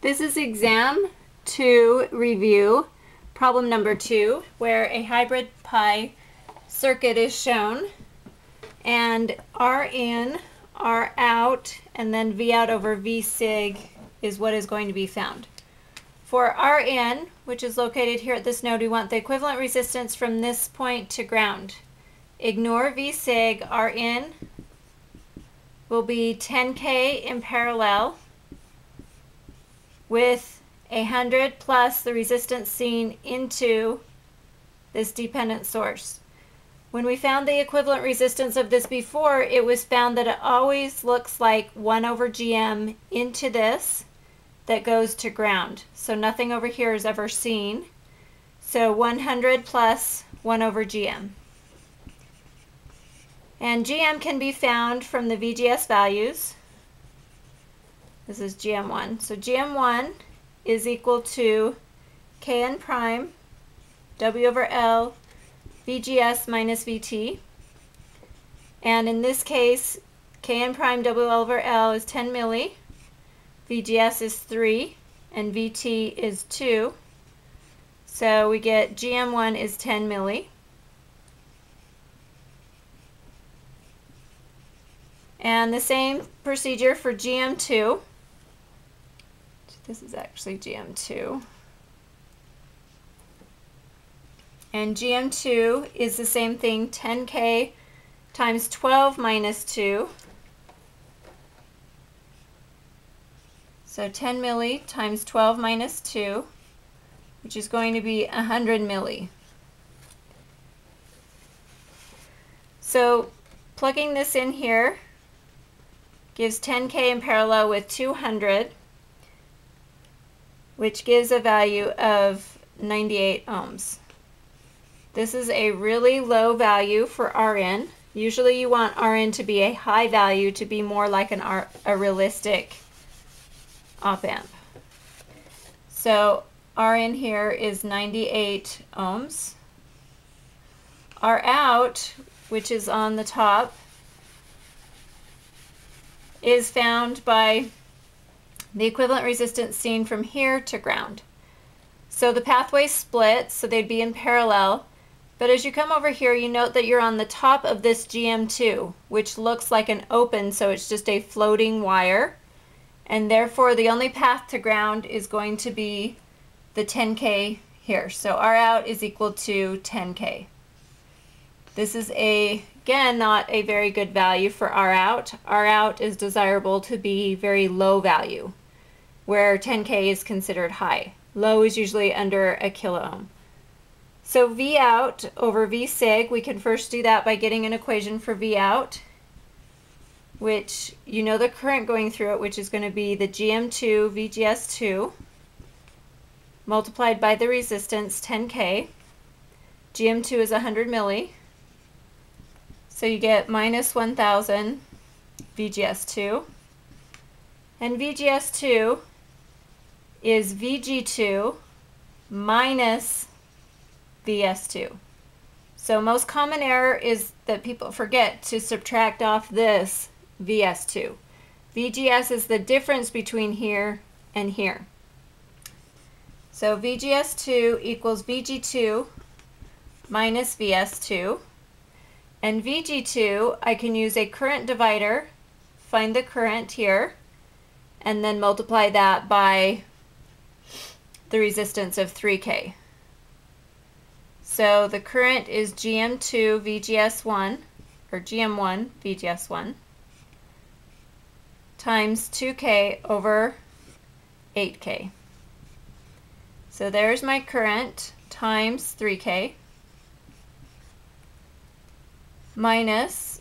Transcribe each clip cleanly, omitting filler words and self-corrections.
This is exam 2 review, problem number 2, where a hybrid pi circuit is shown, and R in, R out, and then V out over V sig is what is going to be found. For R in, which is located here at this node, we want the equivalent resistance from this point to ground. Ignore V sig. R in will be 10K in parallel with 100 plus the resistance seen into this dependent source. When we found the equivalent resistance of this before, it was found that it always looks like 1 over GM into this that goes to ground. So nothing over here is ever seen. So 100 plus 1 over GM. And GM can be found from the VGS values. This is GM1. So GM1 is equal to Kn prime W over L VGS minus VT. And in this case, Kn prime W over L is 10 milli, VGS is 3, and VT is 2. So we get GM1 is 10 milli. And the same procedure for GM2. This is actually GM2. And GM2 is the same thing, 10K times 12 minus 2. So 10 milli times 12 minus 2, which is going to be 100 milli. So plugging this in here gives 10K in parallel with 200, which gives a value of 98 ohms. This is a really low value for Rn. Usually you want Rn to be a high value to be more like a realistic op-amp. So Rn here is 98 ohms. R out, which is on the top, is found by the equivalent resistance seen from here to ground. So the pathways split, so they'd be in parallel. But as you come over here, you note that you're on the top of this GM2, which looks like an open, so it's just a floating wire. And therefore, the only path to ground is going to be the 10K here. So R out is equal to 10K. This is, again, not a very good value for R out. R out is desirable to be very low value, where 10K is considered high. Low is usually under a kilo ohm. So V out over V sig, we can first do that by getting an equation for V out, which you know the current going through it, which is going to be the GM2 VGS2 multiplied by the resistance 10K. GM2 is 100 milli. So you get minus 1000 VGS2. And VGS2 is VG2 minus VS2. So most common error is that people forget to subtract off this VS2. VGS is the difference between here and here. So VGS2 equals VG2 minus VS2. And VG2, I can use a current divider, find the current here, and then multiply that by the resistance of 3K. So the current is GM2 VGS1, or GM1 VGS1, times 2K over 8K. So there's my current times 3K minus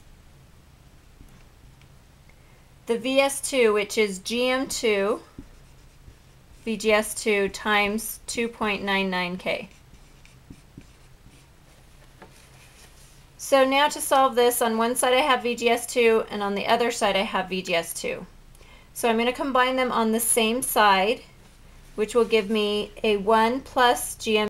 the VS2, which is GM2 VGS2 times 2.99K. So now to solve this, on one side I have VGS2 and on the other side I have VGS2. So I'm going to combine them on the same side, which will give me a 1 plus GM